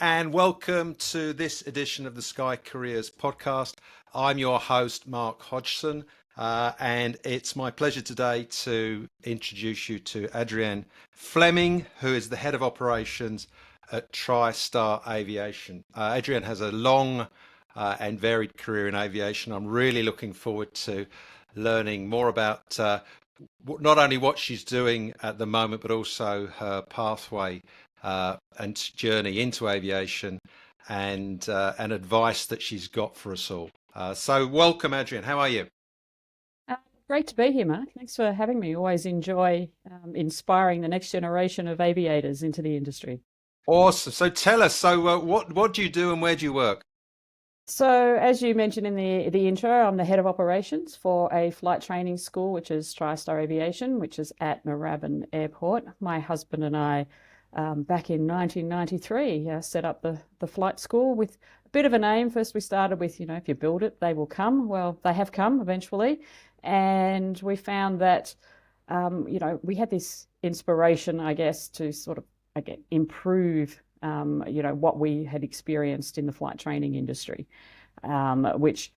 and welcome to this edition of the Sky Careers podcast. I'm your host, Mark Hodgson, and it's my pleasure today to introduce you to Adrienne Fleming, who is the head of operations at TriStar Aviation. Adrienne has a long and varied career in aviation. I'm really looking forward to learning more about not only what she's doing at the moment, but also her pathway and journey into aviation and advice that she's got for us all. So welcome, Adrienne. How are you? Great to be here, Mark. Thanks for having me. Always enjoy inspiring the next generation of aviators into the industry. Awesome. So tell us, what do you do and where do you work? So, as you mentioned in the intro, I'm the head of operations for a flight training school, which is TriStar Aviation, which is at Moorabbin Airport. My husband and I, back in 1993, set up the flight school with a bit of an aim. First, we started with, if you build it, they will come. Well, they have come eventually. And we found that, we had this inspiration, I guess, to sort of, again, improve what we had experienced in the flight training industry, which,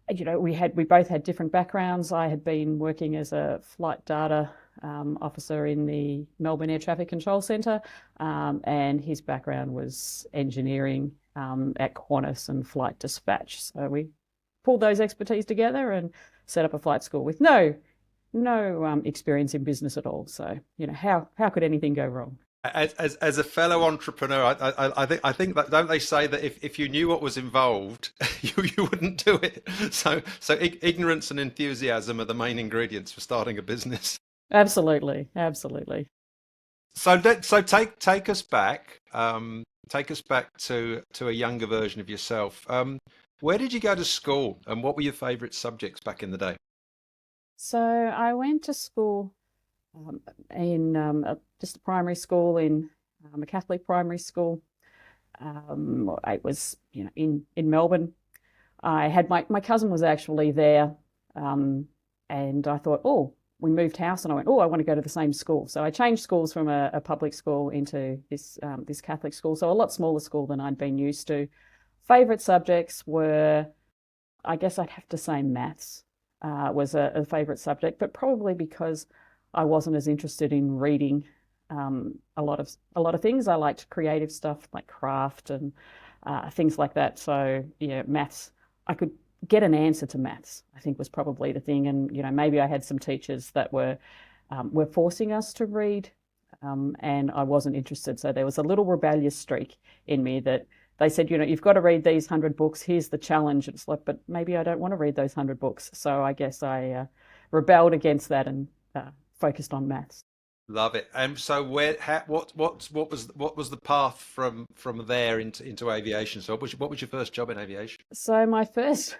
we both had different backgrounds. I had been working as a flight data officer in the Melbourne Air Traffic Control Centre, and his background was engineering at Qantas and flight dispatch. So we pulled those expertise together and set up a flight school with no experience in business at all. So, how could anything go wrong? As a fellow entrepreneur, I think that, don't they say that if you knew what was involved, you wouldn't do it. So ignorance and enthusiasm are the main ingredients for starting a business. Absolutely. So take us back. Take us back to a younger version of yourself. Where did you go to school, and what were your favourite subjects back in the day? So I went to school in just a primary school in a Catholic primary school. I was, in Melbourne. I had my cousin was actually there, and I thought, we moved house, and I went, I want to go to the same school. So I changed schools from a public school into this Catholic school, so a lot smaller school than I'd been used to. Favourite subjects were, I guess I'd have to say maths was a favourite subject, but probably because I wasn't as interested in reading a lot of things. I liked creative stuff like craft and things like that. So maths, I could get an answer to maths, I think, was probably the thing. And maybe I had some teachers that were forcing us to read, and I wasn't interested. So there was a little rebellious streak in me that they said, you've got to read these 100 books. Here's the challenge. It's like, but maybe I don't want to read those 100 books. So I guess I rebelled against that and focused on maths. Love it. And so, what was the path from there into aviation? So, what was your first job in aviation? So my first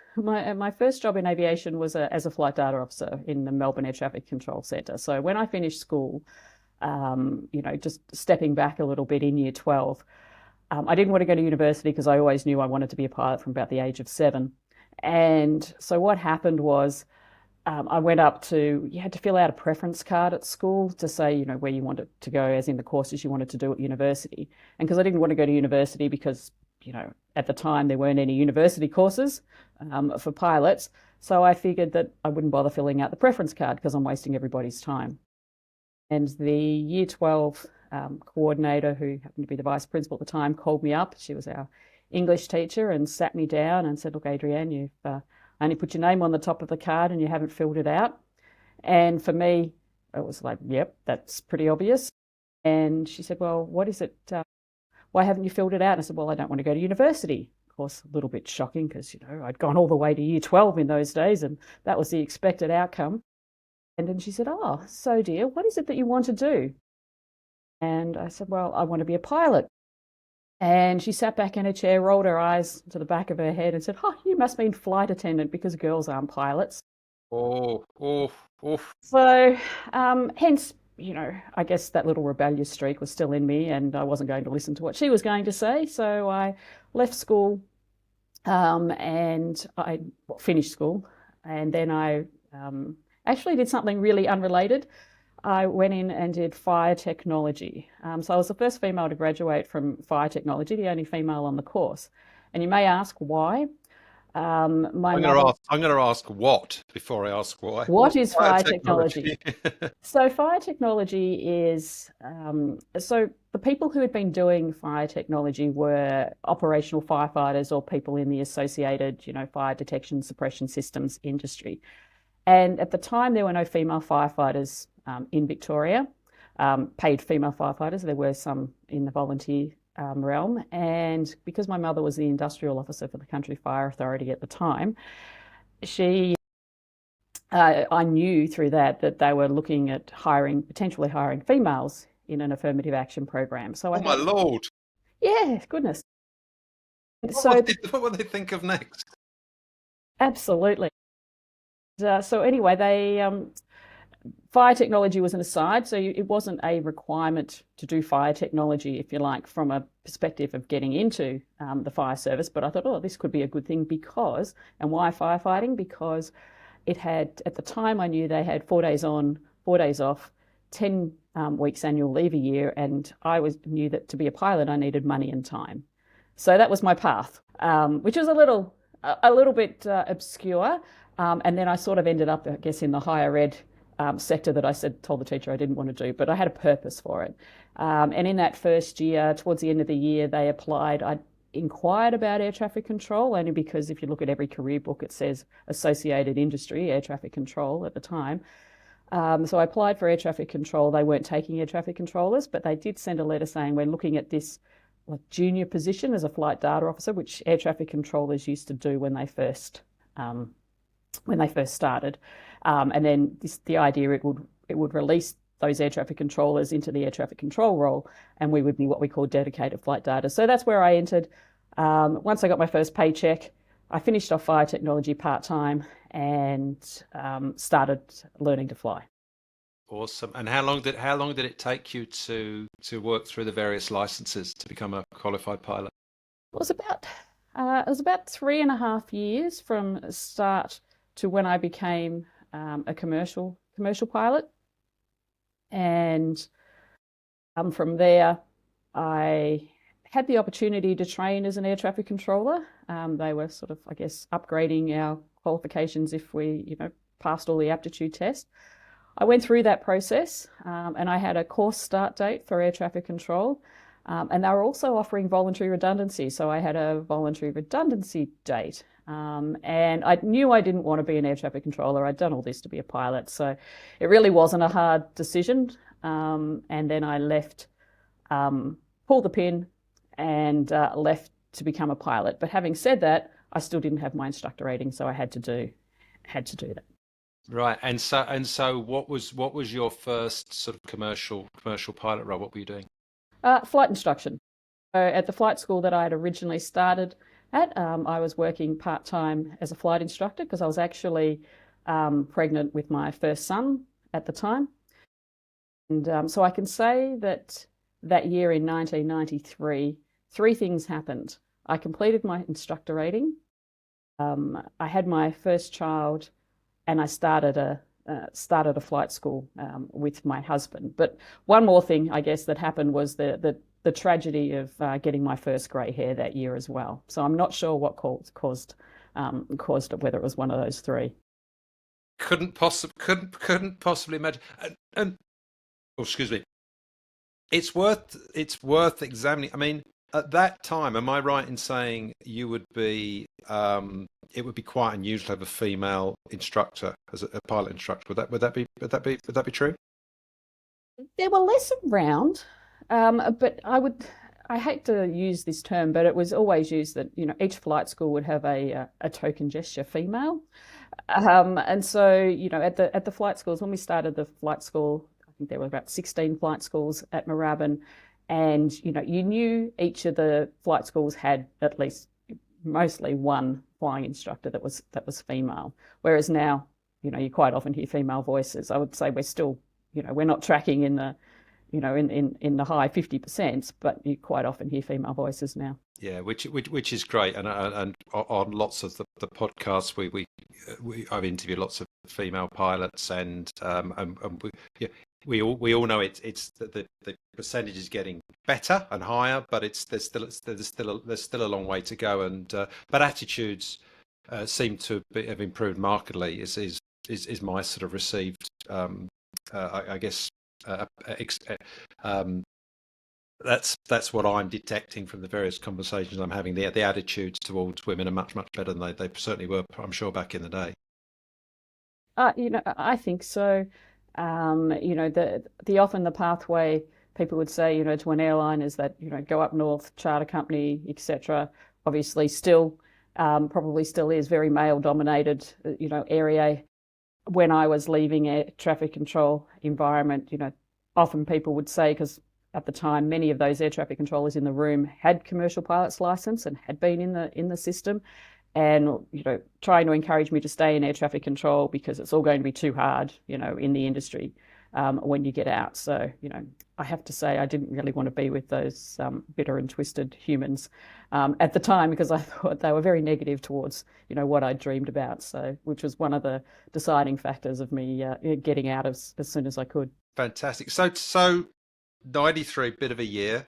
job in aviation was as a flight data officer in the Melbourne Air Traffic Control Centre. So when I finished school, just stepping back a little bit in year 12, I didn't want to go to university because I always knew I wanted to be a pilot from about the age of 7. And so what happened was, I went up to, you had to fill out a preference card at school to say, where you wanted to go, as in the courses you wanted to do at university. And because I didn't want to go to university because, at the time there weren't any university courses for pilots. So I figured that I wouldn't bother filling out the preference card because I'm wasting everybody's time. And the year 12 coordinator, who happened to be the vice principal at the time, called me up. She was our English teacher, and sat me down and said, look, Adrienne, you've only put your name on the top of the card and you haven't filled it out. And for me, it was like, yep, that's pretty obvious. And she said, well, what is it? Why haven't you filled it out? And I said, well, I don't want to go to university. Of course, a little bit shocking because, I'd gone all the way to year 12 in those days and that was the expected outcome. And then she said, oh, so dear, what is it that you want to do? And I said, well, I want to be a pilot. And she sat back in her chair, rolled her eyes to the back of her head and said, oh, you must mean flight attendant because girls aren't pilots. Oh. So hence, I guess that little rebellious streak was still in me and I wasn't going to listen to what she was going to say. So I left school and I finished school. And then I actually did something really unrelated. I went in and did fire technology. So I was the first female to graduate from fire technology, the only female on the course. And you may ask why. My mother, I'm going to ask what before I ask why. what is Fire fire technology? technology. So fire technology is so the people who had been doing fire technology were operational firefighters or people in the associated, fire detection suppression systems industry. And at the time, there were no female firefighters in Victoria, paid female firefighters. There were some in the volunteer realm. And because my mother was the industrial officer for the Country Fire Authority at the time, she I knew through that they were looking at potentially hiring females in an affirmative action program. So I Oh my had, Lord. yeah, goodness. What So will they think of next? absolutely. So anyway, fire technology was an aside, so it wasn't a requirement to do fire technology, if you like, from a perspective of getting into the fire service. But I thought, oh, this could be a good thing because, and why firefighting? Because it had, at the time, I knew they had 4 days on, 4 days off, 10 weeks annual leave a year, and knew that to be a pilot, I needed money and time. So that was my path, which was a little bit obscure. And then I sort of ended up, I guess, in the higher ed sector that told the teacher I didn't want to do, but I had a purpose for it. And in that first year, towards the end of the year, they applied. I inquired about air traffic control, only because if you look at every career book, it says associated industry, air traffic control at the time. So I applied for air traffic control. They weren't taking air traffic controllers, but they did send a letter saying we're looking at this like junior position as a flight data officer, which air traffic controllers used to do when they first started. And then the idea it would release those air traffic controllers into the air traffic control role, and we would be what we call dedicated flight data. So that's where I entered. Once I got my first paycheck, I finished off fire technology part-time and started learning to fly. Awesome. And how long did it take you to work through the various licenses to become a qualified pilot? It was about 3.5 years from start to when I became a commercial pilot. And from there, I had the opportunity to train as an air traffic controller. They were sort of, I guess, upgrading our qualifications if we, passed all the aptitude tests. I went through that process and I had a course start date for air traffic control. And they were also offering voluntary redundancy. So I had a voluntary redundancy date. And I knew I didn't want to be an air traffic controller. I'd done all this to be a pilot. So it really wasn't a hard decision. And then I left, pulled the pin and left to become a pilot. But having said that, I still didn't have my instructor rating. So I had to do that. Right. And so what was your first sort of commercial pilot role? What were you doing? Flight instruction. So at the flight school that I had originally started at, I was working part-time as a flight instructor because I was actually pregnant with my first son at the time. And so I can say that year in 1993, three things happened. I completed my instructor rating. I had my first child, and I started a flight school with my husband. But one more thing, I guess, that happened was the tragedy of getting my first grey hair that year as well. So I'm not sure what caused it, whether it was one of those three. Couldn't possibly imagine. And oh, excuse me. It's worth examining. I mean, at that time, am I right in saying you would be it would be quite unusual to have a female instructor as a pilot instructor? Would that be true? There were less around, but I hate to use this term, but it was always used that each flight school would have a token gesture female, and so at the flight schools when we started the flight school, I think there were about 16 flight schools at Moorabbin, and you knew each of the flight schools had at least mostly one flying instructor that was female, whereas now you quite often hear female voices. I would say we're still we're not tracking in the in the high 50%, but you quite often hear female voices now. Yeah, which is great, and on lots of the podcasts I've interviewed lots of female pilots, and yeah, we all know it's the percentage is getting better and higher, but there's still a long way to go. And but attitudes seem to have improved markedly. Is my sort of received I guess um, that's what I'm detecting from the various conversations I'm having. The attitudes towards women are much better than they certainly were, I'm sure, back in the day. I think so. The often the pathway people would say, to an airline is that, go up north, charter company, etc. Obviously, still probably still is very male dominated, area. When I was leaving a traffic control environment, often people would say, because at the time many of those air traffic controllers in the room had commercial pilot's license and had been in the system, and trying to encourage me to stay in air traffic control because it's all going to be too hard, in the industry when you get out. So, I have to say I didn't really want to be with those bitter and twisted humans at the time, because I thought they were very negative towards, what I dreamed about. So, which was one of the deciding factors of me getting out as soon as I could. Fantastic. So 93, bit of a year.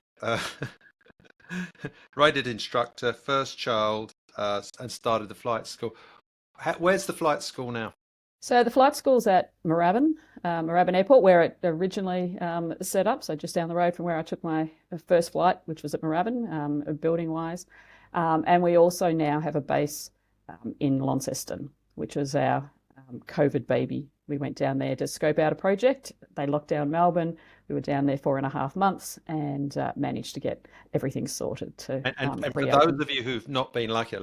Rated instructor, first child, and started the flight school. Where's the flight school now? So the flight school's at Moorabbin Airport, where it originally set up. So just down the road from where I took my first flight, which was at Moorabbin, building-wise. And we also now have a base in Launceston, which was our COVID baby. We went down there to scope out a project. They locked down Melbourne. We were down there 4.5 months and managed to get everything sorted to And for reopen. those of you who've not been lucky,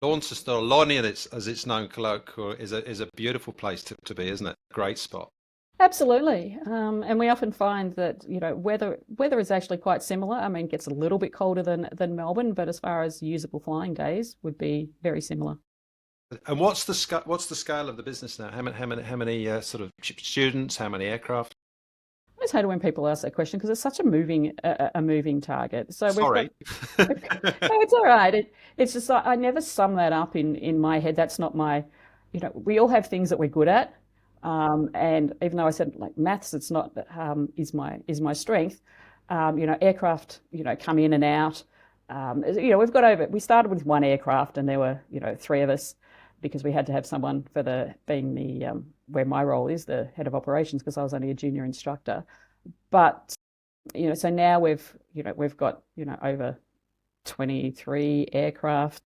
Launceston, or Lonnie, as it's known colloquially, is a beautiful place to be, isn't it? Great spot. Absolutely. And we often find that, weather is actually quite similar. I mean, it gets a little bit colder than Melbourne, but as far as usable flying days would be very similar. And what's the scale of the business now? How many sort of students? How many aircraft? I always hate it when people ask that question because it's such a moving target. So Sorry. no, it's all right. It's just I never sum that up in my head. That's not my, we all have things that we're good at. And even though I said like maths, it's not is my strength. Aircraft, come in and out. We started with one aircraft and there were, three of us, because we had to have someone for where my role is, the head of operations, because I was only a junior instructor. But, so now we've got, over 23 aircraft,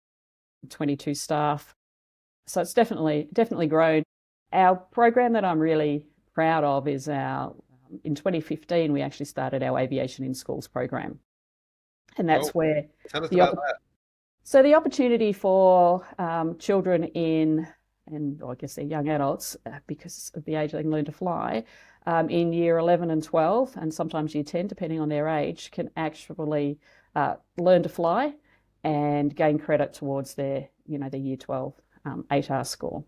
22 staff. So it's definitely grown. Our program that I'm really proud of is in 2015, we actually started our Aviation in Schools program. And that's where Tell us about that. So the opportunity for children I guess they're young adults, because of the age they can learn to fly, in year 11 and 12, and sometimes year 10, depending on their age, can actually learn to fly and gain credit towards their year 12 8R score,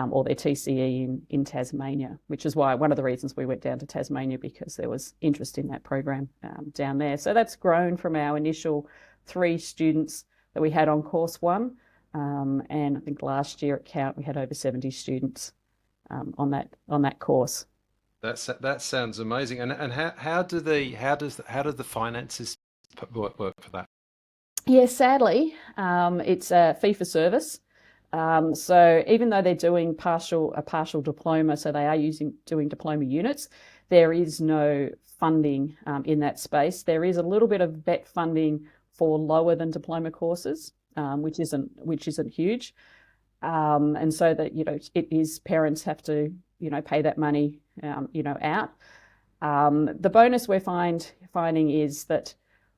or their TCE in Tasmania, which is why one of the reasons we went down to Tasmania, because there was interest in that program down there. So that's grown from our initial 3 students that we had on course 1. And I think last year at Count we had over 70 students on that course. That sounds amazing. And how do the finances work for that? Yeah, sadly, it's a fee for service. So even though they're doing a partial diploma, so they are doing diploma units, there is no funding in that space. There is a little bit of vet funding for lower than diploma courses, which isn't huge, and so that it is parents have to pay that money out. The bonus we're finding is that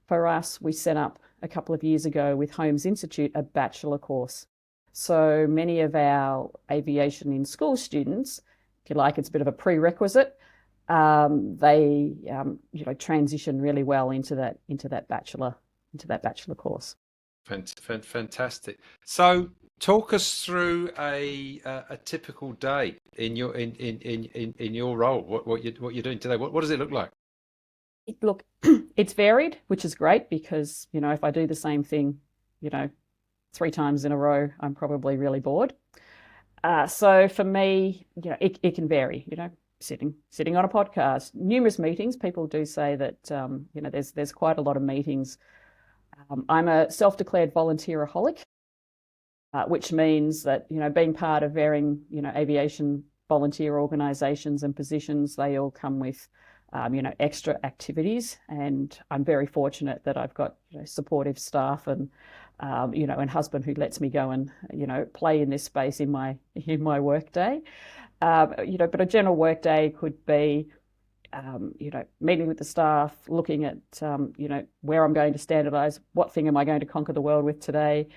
for us, we set up a couple of years ago with Holmes Institute a bachelor course. So many of our aviation in school students, if you like, it's a bit of a prerequisite. They transition really well into that bachelor course. Fantastic. So talk us through a typical day in your role. What you're doing today. What does it look like? Look, it's varied, which is great, because if I do the same thing 3 times in a row, I'm probably really bored. So for me, it can vary. sitting on a podcast, numerous meetings. People do say that there's quite a lot of meetings. I'm a self-declared volunteeraholic, which means that being part of varying aviation volunteer organisations and positions, they all come with extra activities, and I'm very fortunate that I've got supportive staff and and husband who lets me go and play in this space in my work day. But a general work day could be meeting with the staff, looking at where I'm going to standardise, what thing am I going to conquer the world with today,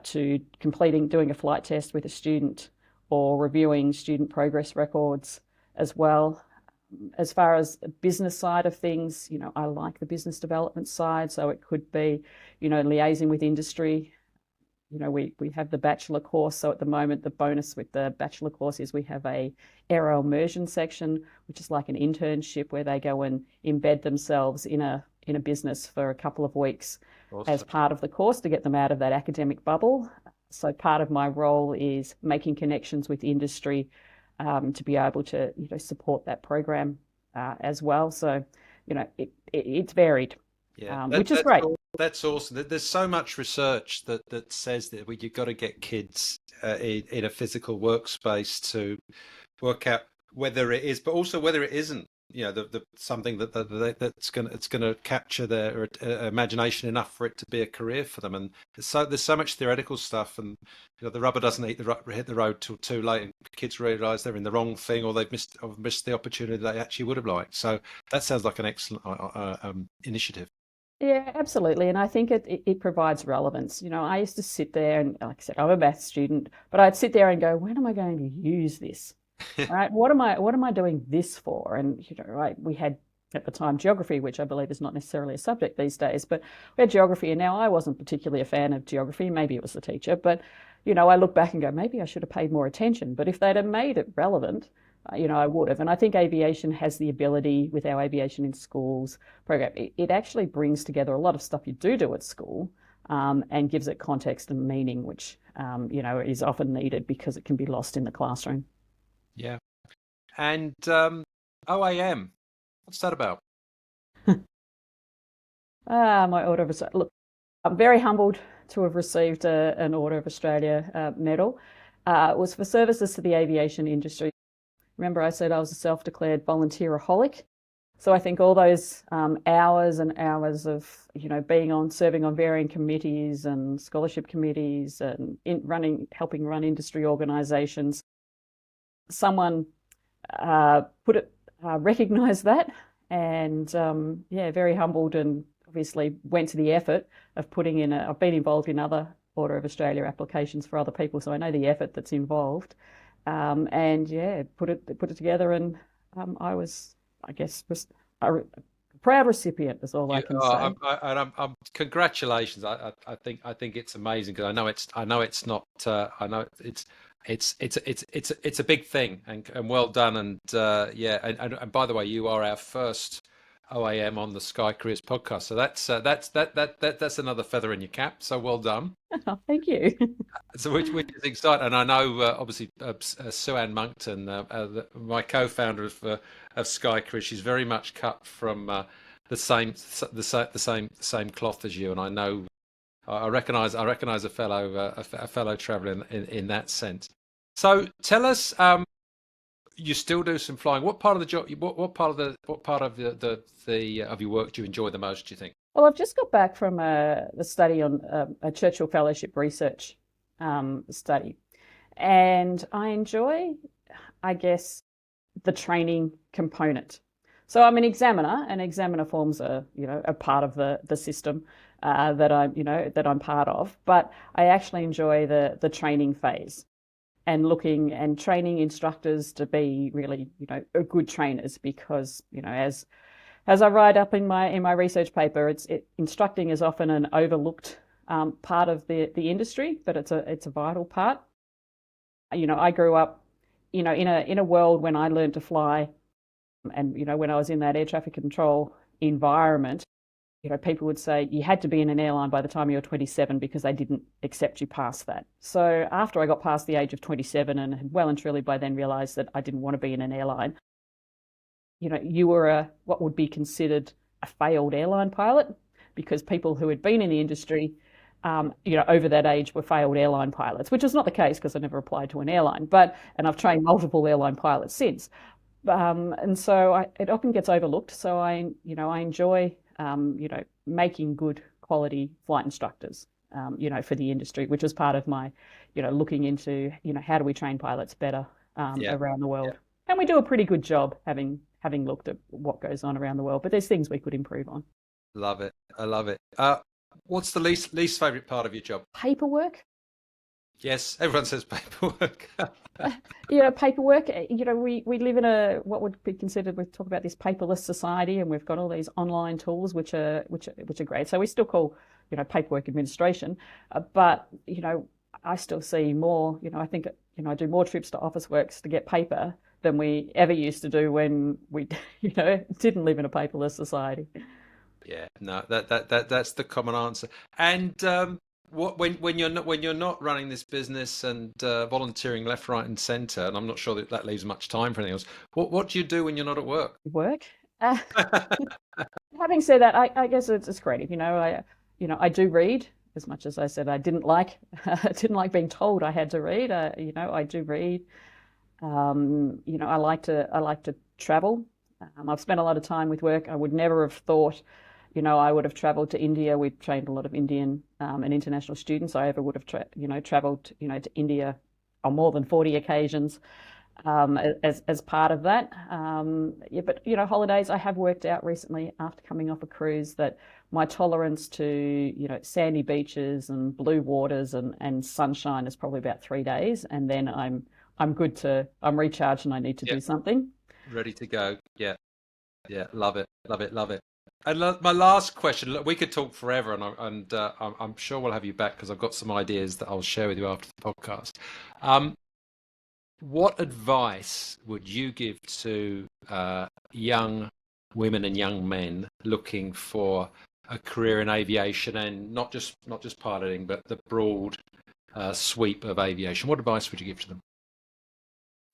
to doing a flight test with a student, or reviewing student progress records as well. As far as the business side of things, I like the business development side, so it could be liaising with industry. We have the bachelor course, so at the moment the bonus with the bachelor course is we have a aero immersion section, which is like an internship where they go and embed themselves in a business for a couple of weeks. Awesome. As part of the course to get them out of that academic bubble. So part of my role is making connections with industry to be able to support that program as well. So it's varied, which is great. That's awesome. There's so much research that says that you've got to get kids in a physical workspace to work out whether it is, but also whether it isn't. The something that's going to capture their imagination enough for it to be a career for them. And there's so much theoretical stuff, and the rubber doesn't hit the road till too late, and kids realise they're in the wrong thing, or they've missed the opportunity they actually would have liked. So that sounds like an excellent initiative. Yeah, absolutely. And I think it provides relevance. I used to sit there and, like I said, I'm a maths student, but I'd sit there and go, when am I going to use this? Right? What am I doing this for? And right, we had at the time geography, which I believe is not necessarily a subject these days, but we had geography, and now I wasn't particularly a fan of geography. Maybe it was the teacher, but I look back and go, maybe I should have paid more attention. But if they'd have made it relevant, I would have. And I think aviation has the ability, with our Aviation in Schools program, it actually brings together a lot of stuff you do at school, and gives it context and meaning, which is often needed because it can be lost in the classroom. Yeah. And OAM, what's that about? My Order of Australia. Look, I'm very humbled to have received an Order of Australia medal. It was for services to the aviation industry. Remember, I said I was a self-declared volunteeraholic. So I think all those hours and hours of serving on varying committees and scholarship committees and helping run industry organisations. Someone recognised that, and very humbled, and obviously went to the effort of putting in. I've been involved in other Order of Australia applications for other people, so I know the effort that's involved, put it together, and I was, I guess, a proud recipient. Is all I can say. Congratulations! I think it's amazing, because I know it's not. It's a big thing, and well done, and and by the way, you are our first OAM on the Sky Careers podcast, so that's another feather in your cap. So well done. Oh, thank you. So which is exciting, and I know obviously Sue-Ann Monkton, my co-founder of Sky Careers, she's very much cut from the same cloth as you, and I know. I recognise a fellow traveller in that sense. So tell us, you still do some flying. What part of the job? What part of your work do you enjoy the most, do you think? Well, I've just got back from the study on a Churchill Fellowship research study, and I enjoy, I guess, the training component. So I'm an examiner, and examiner forms a part of the system that I'm part of. But I actually enjoy the training phase, and looking and training instructors to be really good trainers, because as I write up in my research paper, instructing is often an overlooked part of the industry, but it's a vital part. I grew up in a world when I learned to fly. And, when I was in that air traffic control environment, people would say you had to be in an airline by the time you were 27 because they didn't accept you past that. So after I got past the age of 27 and had well and truly by then realised that I didn't want to be in an airline, you were what would be considered a failed airline pilot, because people who had been in the industry, over that age were failed airline pilots, which is not the case because I never applied to an airline, and I've trained multiple airline pilots since. And so it often gets overlooked. So I enjoy, making good quality flight instructors, for the industry, which is part of my, looking into, how do we train pilots better, Yeah. around the Yeah. world. And we do a pretty good job having looked at what goes on around the world, but there's things we could improve on. Love it. I love it. What's the least favorite part of your job? Paperwork. Yes, everyone says paperwork. Paperwork. We live in a what would be considered, we talk about this paperless society, and we've got all these online tools which are great. So we still call paperwork administration, but I still see more. I think I do more trips to Officeworks to get paper than we ever used to do when we didn't live in a paperless society. Yeah, no, that's the common answer. And when you're not running this business and volunteering left, right, and centre, and I'm not sure that leaves much time for anything else. What do you do when you're not at work? Work. Uh, Having said that, I guess it's creative. I do read as much as I said I didn't like didn't like being told I had to read. I do read. I like to travel. I've spent a lot of time with work. I would never have thought, I would have traveled to India. We've trained a lot of Indian and international students. I ever would have traveled, to India on more than 40 occasions, as part of that. Yeah, but holidays. I have worked out recently after coming off a cruise that my tolerance to sandy beaches and blue waters and sunshine is probably about 3 days, and then I'm recharged and I need to Yeah, do something. ready to go. Yeah, yeah, love it, love it, love it. And my last question. Look, we could talk forever, and I'm sure we'll have you back because I've got some ideas that I'll share with you after the podcast. Um, what advice would you give to young women and young men looking for a career in aviation, and not just piloting, but the broad sweep of aviation? What advice would you give to them?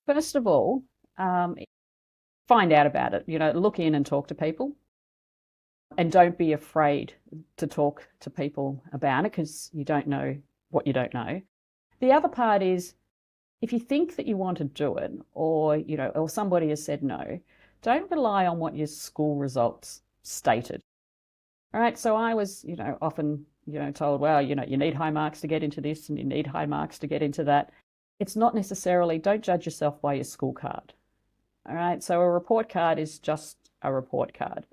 First of all, find out about it. Look in and talk to people, and don't be afraid to talk to people about it, because you don't know what you don't know. The other part is, if you think that you want to do it, or somebody has said no, don't rely on what your school results stated. All right. So I was, often, told, well, you need high marks to get into this and you need high marks to get into that. It's not necessarily, don't judge yourself by your school card. All right. So a report card is just a report card.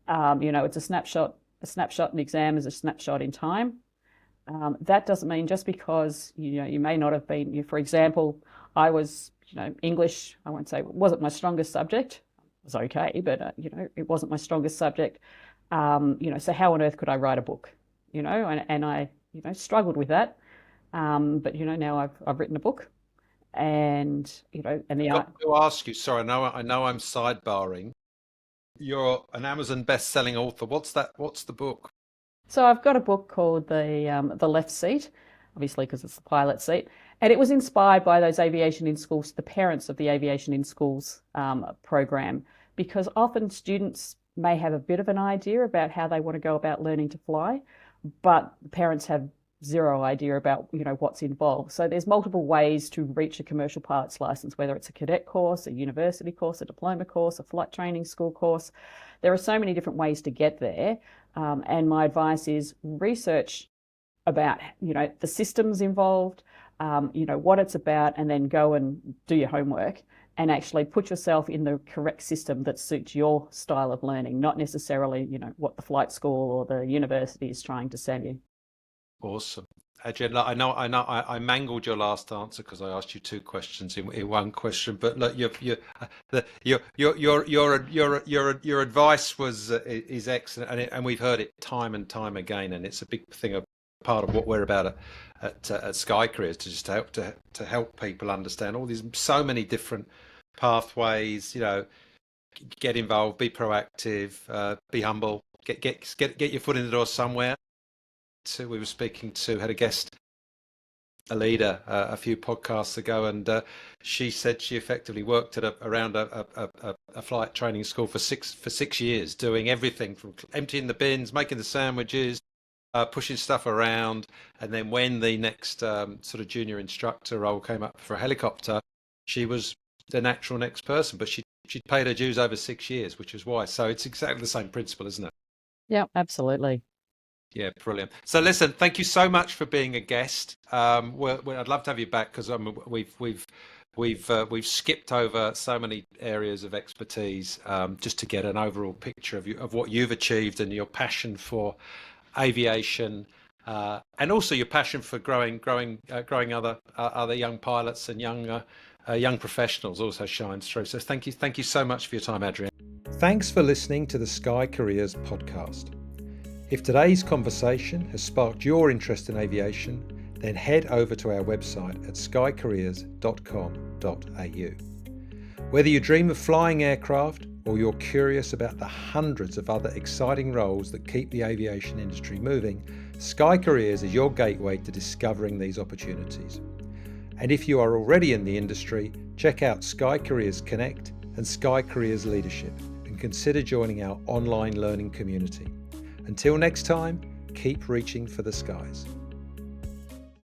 It's a snapshot. A snapshot in exam is a snapshot in time. That doesn't mean just because you may not have been. For example, I was, English. I won't say it wasn't my strongest subject. It was okay, but it wasn't my strongest subject. So how on earth could I write a book? And I struggled with that. But now I've written a book, and and the art. Got to ask you. Sorry, I know I'm sidebarring. You're an Amazon best-selling author. What's that? What's the book? So I've got a book called the Left Seat, obviously because it's the pilot seat, and it was inspired by those aviation in schools, the parents of the aviation in schools program, because often students may have a bit of an idea about how they want to go about learning to fly, but parents have zero idea about what's involved. So there's multiple ways to reach a commercial pilot's license, whether it's a cadet course, a university course, a diploma course, a flight training school course. There are so many different ways to get there. And my advice is research about, the systems involved, what it's about, and then go and do your homework and actually put yourself in the correct system that suits your style of learning, not necessarily, what the flight school or the university is trying to sell you. Awesome. Adrienne, look, I mangled your last answer because I asked you two questions in one question. But look, your advice was is excellent, and we've heard it time and time again, and it's a big thing, a part of what we're about at Sky Careers, to just help people understand all these so many different pathways. Get involved, be proactive, be humble, get your foot in the door somewhere. We were speaking to, had a guest a leader a few podcasts ago, and she said she effectively worked at around a flight training school for 6 years, doing everything from emptying the bins, making the sandwiches, pushing stuff around. And then when the next sort of junior instructor role came up for a helicopter, she was the natural next person, but she'd paid her dues over 6 years, which is why. So it's exactly the same principle, isn't it? Yeah, absolutely. Yeah, brilliant. So listen, thank you so much for being a guest. I'd love to have you back because we've skipped over so many areas of expertise, just to get an overall picture of what you've achieved and your passion for aviation, and also your passion for growing other young pilots and young professionals also shines through. So thank you so much for your time, Adrienne. Thanks for listening to the Sky Careers podcast. If today's conversation has sparked your interest in aviation, then head over to our website at skycareers.com.au. Whether you dream of flying aircraft or you're curious about the hundreds of other exciting roles that keep the aviation industry moving, Sky Careers is your gateway to discovering these opportunities. And if you are already in the industry, check out Sky Careers Connect and Sky Careers Leadership and consider joining our online learning community. Until next time, keep reaching for the skies.